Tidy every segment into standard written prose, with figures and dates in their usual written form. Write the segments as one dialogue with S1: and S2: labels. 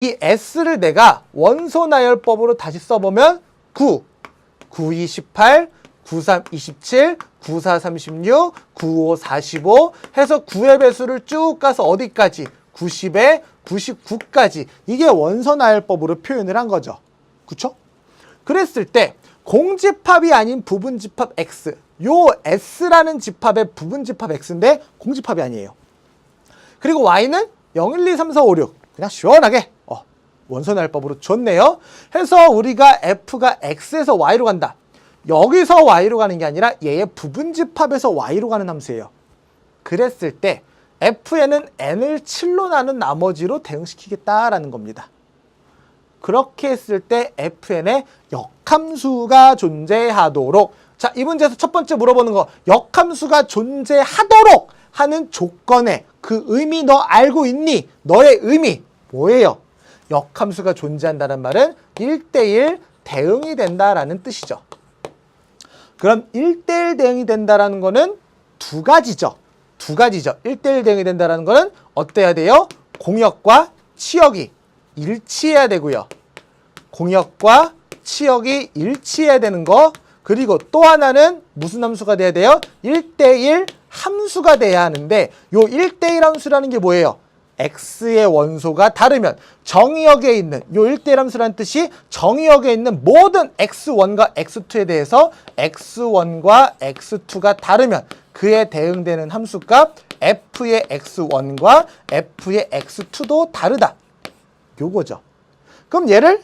S1: 이 S를 내가 원소 나열법으로 다시 써보면 9, 9, 2, 18, 9, 3, 27, 9, 4, 36, 9, 5, 45 해서 9의 배수를 쭉 가서 어디까지? 90에 99까지. 이게 원소 나열법으로 표현을 한 거죠. 그쵸? 그랬을 때 공집합이 아닌 부분집합 X. 요 S라는 집합의 부분집합 X인데 공집합이 아니에요. 그리고 Y는 0, 1, 2, 3, 4, 5, 6. 그냥 시원하게 원소 나열법으로 줬네요. 해서 우리가 F가 X에서 Y로 간다. 여기서 Y로 가는 게 아니라 얘의 부분집합에서 Y로 가는 함수예요. 그랬을 때 F에는 N을 7로 나눈 나머지로 대응시키겠다라는 겁니다. 그렇게 했을 때 Fn에 역함수가 존재하도록, 자, 이 문제에서 첫 번째 물어보는 거, 역함수가 존재하도록 하는 조건에 그 의미 너 알고 있니? 너의 의미 뭐예요? 역함수가 존재한다는 말은 1대1 대응이 된다라는 뜻이죠. 그럼 1대1 대응이 된다라는 거는 두 가지죠. 1대1 대응이 된다라는 거는 어때야 돼요? 공역과 치역이 일치해야 되고요. 공역과 치역이 일치해야 되는 거. 그리고 또 하나는 무슨 함수가 돼야 돼요? 1대1 함수가 돼야 하는데 요 1대1 함수라는 게 뭐예요? X의 원소가 다르면 정의역에 있는 요 1대1 함수라는 뜻이 정의역에 있는 모든 X1과 X2에 대해서 X1과 X2가 다르면 그에 대응되는 함수값 F의 X1과 F의 X2도 다르다. 요거죠. 그럼 얘를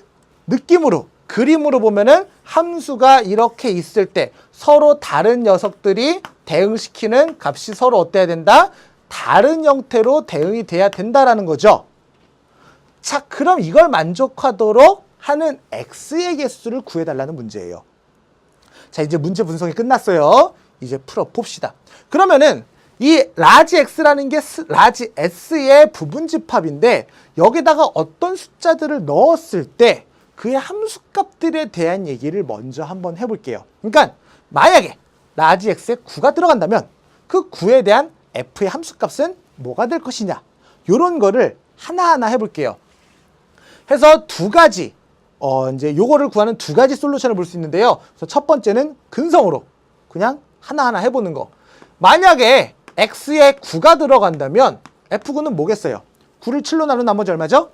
S1: 느낌으로 그림으로 보면은 함수가 이렇게 있을 때 서로 다른 녀석들이 대응시키는 값이 서로 어때야 된다? 다른 형태로 대응이 돼야 된다라는 거죠. 자, 그럼 이걸 만족하도록 하는 X의 개수를 구해달라는 문제예요. 자, 이제 문제 분석이 끝났어요. 이제 풀어봅시다. 그러면은 이 라지 X라는 게 라지 S의 부분집합인데 여기다가 어떤 숫자들을 넣었을 때 그의 함수값들에 대한 얘기를 먼저 한번 해볼게요. 그러니까 만약에 라지 X에 9가 들어간다면 그 9에 대한 F의 함수값은 뭐가 될 것이냐, 요런 거를 하나하나 해볼게요. 해서 두 가지 이제 요거를 구하는 두 가지 솔루션을 볼 수 있는데요. 그래서 첫 번째는 근성으로 그냥 하나하나 해보는 거. 만약에 X에 9가 들어간다면 F9는 뭐겠어요? 9를 7로 나눈 나머지 얼마죠?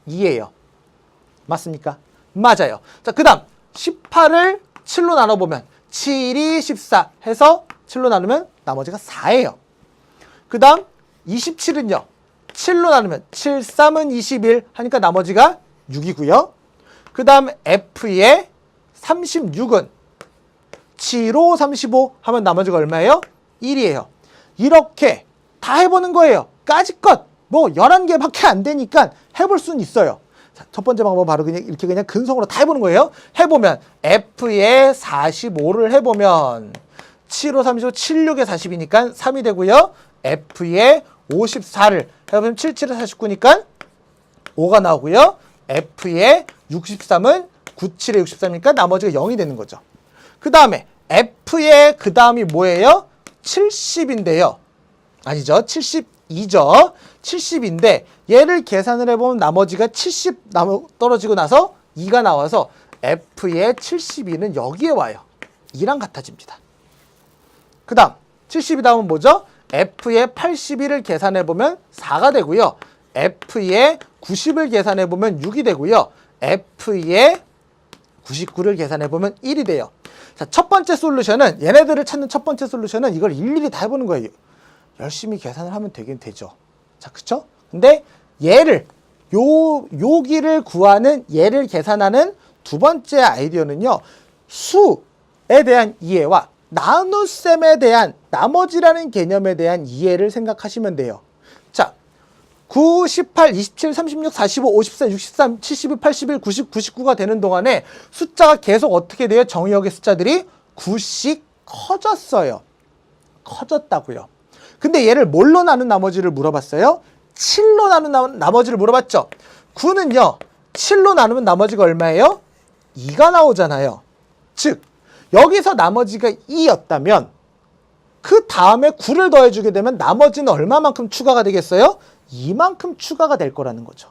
S1: 2예요. 맞습니까? 맞아요. 자, 그 다음 18을 7로 나눠보면 7이 14 해서 7로 나누면 나머지가 4예요. 그 다음 27은요. 7로 나누면 7, 3은 21 하니까 나머지가 6이고요. 그 다음 F의 36은 7, 5, 35 하면 나머지가 얼마예요? 1이에요. 이렇게 다 해보는 거예요. 까짓것 뭐 11개밖에 안 되니까 해볼 수는 있어요. 자, 첫 번째 방법 바로 그냥 이렇게 그냥 근성으로 다 해보는 거예요. 해보면 F의 45를 해보면 7, 5, 35, 7, 6에 40이니까 3이 되고요. F의 54를 해보면 7, 7에 49니까 5가 나오고요. F의 63은 9, 7에 63이니까 나머지가 0이 되는 거죠. 그 다음에 F의 그 다음이 뭐예요? 70인데요. 아니죠. 72죠. 70인데 얘를 계산을 해보면 나머지가 70 떨어지고 나서 2가 나와서 F의 72는 여기에 와요. 2랑 같아집니다. 그 다음 70이 다음은 뭐죠? F의 81을 계산해보면 4가 되고요. F의 90을 계산해보면 6이 되고요. F의 99를 계산해보면 1이 돼요. 자, 첫 번째 솔루션은 얘네들을 찾는 첫 번째 솔루션은 이걸 일일이 다 해보는 거예요. 열심히 계산을 하면 되긴 되죠. 자, 그쵸? 근데 얘를 여기를 구하는 얘를 계산하는 두 번째 아이디어는요. 수에 대한 이해와 나눗셈에 대한 나머지라는 개념에 대한 이해를 생각하시면 돼요. 자, 9, 18, 27, 36, 45, 54, 63, 72, 81, 90, 99가 되는 동안에 숫자가 계속 어떻게 돼요? 정의역의 숫자들이 9씩 커졌어요. 커졌다고요. 근데 얘를 뭘로 나눈 나머지를 물어봤어요? 7로 나눈 나머지를 물어봤죠. 9는요. 7로 나누면 나머지가 얼마예요? 2가 나오잖아요. 즉 여기서 나머지가 2였다면 그 다음에 9를 더해주게 되면 나머지는 얼마만큼 추가가 되겠어요? 2만큼 추가가 될 거라는 거죠.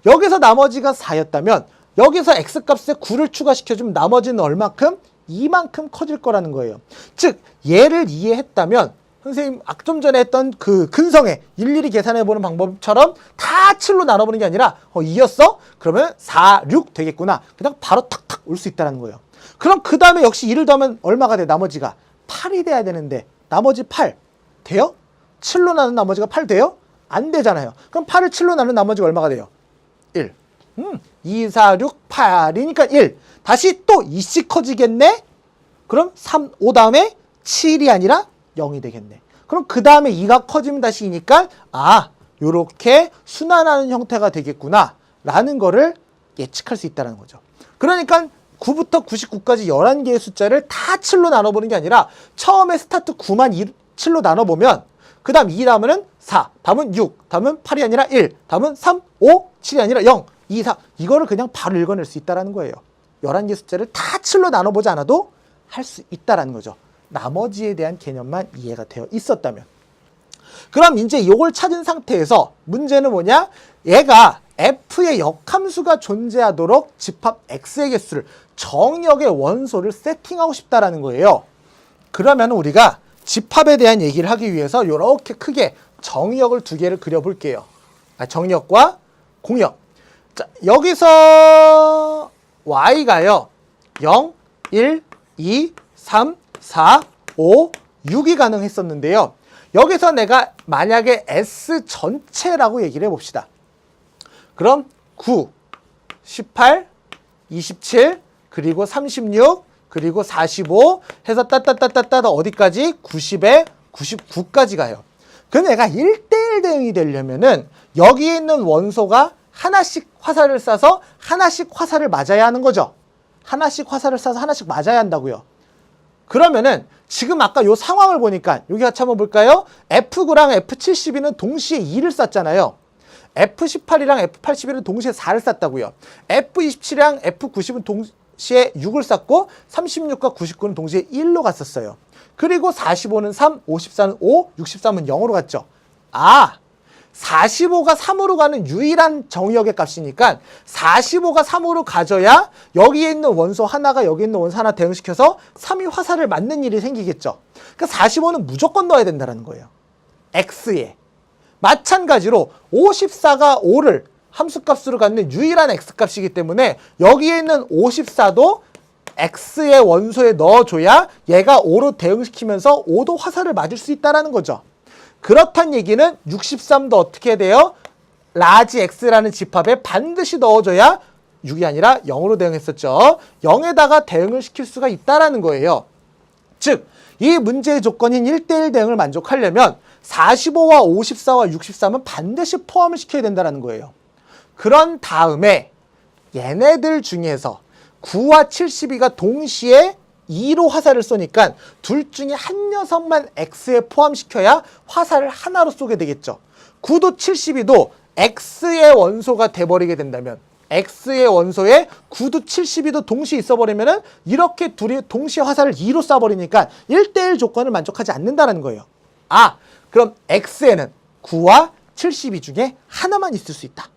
S1: 여기서 나머지가 4였다면 여기서 x값에 9를 추가시켜주면 나머지는 얼마큼? 이만큼 커질 거라는 거예요. 즉 얘를 이해했다면 선생님 좀 전에 했던 그 근성에 일일이 계산해보는 방법처럼 다 7로 나눠보는 게 아니라 2였어? 그러면 4, 6 되겠구나. 그냥 바로 탁탁 올 수 있다는 거예요. 그럼 그 다음에 역시 2를 더하면 얼마가 돼? 나머지가 8이 돼야 되는데 나머지 8 돼요? 7로 나눈 나머지가 8 돼요? 안 되잖아요. 그럼 8을 7로 나눈 나머지가 얼마가 돼요? 1. 2, 4, 6, 8이니까 1. 다시 또 2씩 커지겠네? 그럼 3, 5 다음에 7이 아니라 0이 되겠네. 그럼 그 다음에 2가 커지면 다시 2니까 요렇게 순환하는 형태가 되겠구나 라는 거를 예측할 수 있다는 거죠. 그러니까 9부터 99까지 11개의 숫자를 다 7로 나눠보는 게 아니라 처음에 스타트 9만 7로 나눠보면 그 다음 2 다음은 4, 다음은 6, 다음은 8이 아니라 1, 다음은 3, 5, 7이 아니라 0, 2, 4 이거를 그냥 바로 읽어낼 수 있다는 거예요. 11개 숫자를 다 7로 나눠보지 않아도 할 수 있다는 거죠. 나머지에 대한 개념만 이해가 되어 있었다면. 그럼 이제 이걸 찾은 상태에서 문제는 뭐냐? 얘가 f의 역함수가 존재하도록 집합 x의 개수를 정역의 원소를 세팅하고 싶다라는 거예요. 그러면 우리가 집합에 대한 얘기를 하기 위해서 이렇게 크게 정역을 두 개를 그려볼게요. 정역과 공역. 자, 여기서 y가요. 0, 1, 2, 3, 4, 5, 6이 가능했었는데요. 여기서 내가 만약에 S 전체라고 얘기를 해봅시다. 그럼 9, 18, 27, 그리고 36, 그리고 45 해서 따따따따따 어디까지? 90에 99까지 가요. 그럼 내가 1대1 대응이 되려면은 여기에 있는 원소가 하나씩 화살을 쏴서 하나씩 화살을 맞아야 하는 거죠. 하나씩 화살을 쏴서 하나씩 맞아야 한다고요. 그러면은 지금 아까 요 상황을 보니까 여기 같이 한번 볼까요? F9랑 F72는 동시에 2를 쐈잖아요. F18이랑 F81은 동시에 4를 쐈다고요. F27이랑 F90은 동시에 6을 쐈고 36과 99는 동시에 1로 갔었어요. 그리고 45는 3, 54는 5, 63은 0으로 갔죠. 45가 3으로 가는 유일한 정역의 값이니까 45가 3으로 가져야 여기에 있는 원소 하나가 여기 있는 원소 하나 대응시켜서 3이 화살을 맞는 일이 생기겠죠. 그러니까 45는 무조건 넣어야 된다는 거예요. x에. 마찬가지로 54가 5를 함수값으로 갖는 유일한 x값이기 때문에 여기에 있는 54도 x의 원소에 넣어줘야 얘가 5로 대응시키면서 5도 화살을 맞을 수 있다는 거죠. 그렇단 얘기는 63도 어떻게 돼요? 라지 x라는 집합에 반드시 넣어줘야 6이 아니라 0으로 대응했었죠. 0에다가 대응을 시킬 수가 있다는 거예요. 즉, 이 문제의 조건인 1대1 대응을 만족하려면 45와 54와 63은 반드시 포함을 시켜야 된다는 거예요. 그런 다음에 얘네들 중에서 9와 72가 동시에 2로 화살을 쏘니까 둘 중에 한 녀석만 X에 포함시켜야 화살을 하나로 쏘게 되겠죠. 9도 72도 X의 원소가 돼버리게 된다면 X의 원소에 9도 72도 동시에 있어버리면 이렇게 둘이 동시에 화살을 2로 쏴버리니까 1대1 조건을 만족하지 않는다는 거예요. 그럼 X에는 9와 72 중에 하나만 있을 수 있다.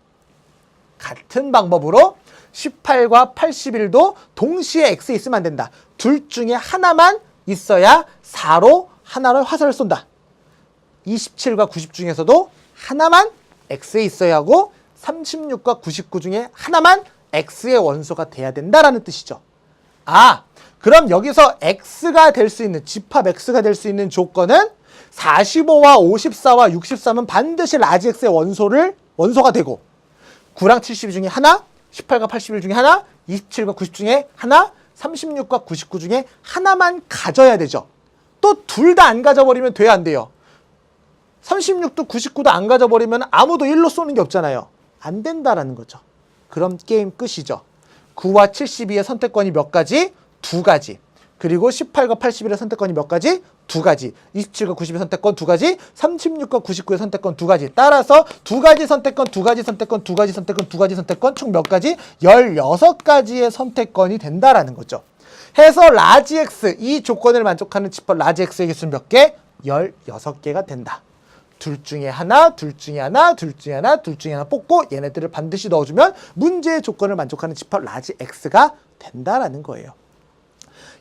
S1: 같은 방법으로 18과 81도 동시에 X에 있으면 안 된다. 둘 중에 하나만 있어야 4로 하나를 화살을 쏜다. 27과 90 중에서도 하나만 X에 있어야 하고 36과 99 중에 하나만 X의 원소가 돼야 된다라는 뜻이죠. 그럼 여기서 X가 될 수 있는, 집합 X가 될 수 있는 조건은 45와 54와 63은 반드시 라지 X의 원소가 되고 9랑 72 중에 하나, 18과 81 중에 하나, 27과 90 중에 하나, 36과 99 중에 하나만 가져야 되죠. 또 둘 다 안 가져버리면 돼야 안 돼요. 36도 99도 안 가져버리면 아무도 1로 쏘는 게 없잖아요. 안 된다라는 거죠. 그럼 게임 끝이죠. 9와 72의 선택권이 몇 가지? 2가지. 그리고 18과 81의 선택권이 몇 가지? 2가지. 27과 90의 선택권 2가지. 36과 99의 선택권 2가지. 따라서 2가지 선택권, 2가지 선택권, 2가지 선택권, 2가지 선택권 총 몇 가지? 16가지의 선택권이 된다라는 거죠. 해서 라지 X, 이 조건을 만족하는 집합 라지 X의 개수는 몇 개? 16개가 된다. 둘 중에 하나, 둘 중에 하나, 둘 중에 하나, 둘 중에 하나 뽑고 얘네들을 반드시 넣어주면 문제의 조건을 만족하는 집합 라지 X가 된다라는 거예요.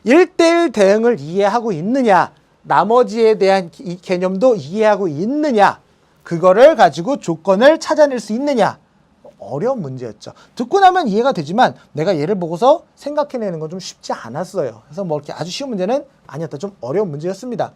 S1: 1대1 대응을 이해하고 있느냐, 나머지에 대한 이 개념도 이해하고 있느냐, 그거를 가지고 조건을 찾아낼 수 있느냐. 어려운 문제였죠. 듣고 나면 이해가 되지만 내가 얘를 보고서 생각해내는 건 좀 쉽지 않았어요. 그래서 뭐 이렇게 아주 쉬운 문제는 아니었다. 좀 어려운 문제였습니다.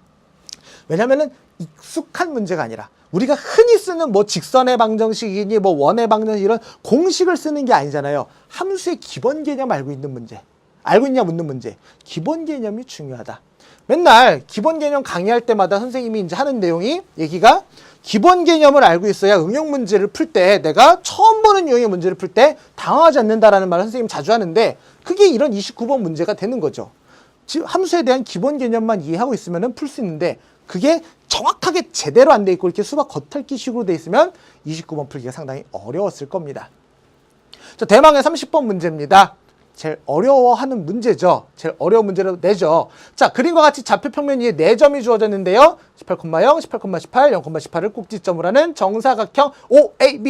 S1: 왜냐면은 익숙한 문제가 아니라 우리가 흔히 쓰는 뭐 직선의 방정식이니 뭐 원의 방정식 이런 공식을 쓰는 게 아니잖아요. 함수의 기본 개념 알고 있는 문제. 알고 있냐 묻는 문제. 기본 개념이 중요하다. 맨날 기본 개념 강의할 때마다 선생님이 이제 하는 내용이 얘기가 기본 개념을 알고 있어야 응용 문제를 풀 때 내가 처음 보는 유형의 문제를 풀 때 당황하지 않는다라는 말을 선생님 자주 하는데 그게 이런 29번 문제가 되는 거죠. 지금 함수에 대한 기본 개념만 이해하고 있으면 풀 수 있는데 그게 정확하게 제대로 안 돼 있고 이렇게 수박 겉핥기 식으로 돼 있으면 29번 풀기가 상당히 어려웠을 겁니다. 자, 대망의 30번 문제입니다. 제일 어려워하는 문제죠. 제일 어려운 문제로 내죠. 자, 그림과 같이 좌표평면 위에 4점이 주어졌는데요. 18,0, 18,18, 0,18을 꼭지점으로 하는 정사각형 OAB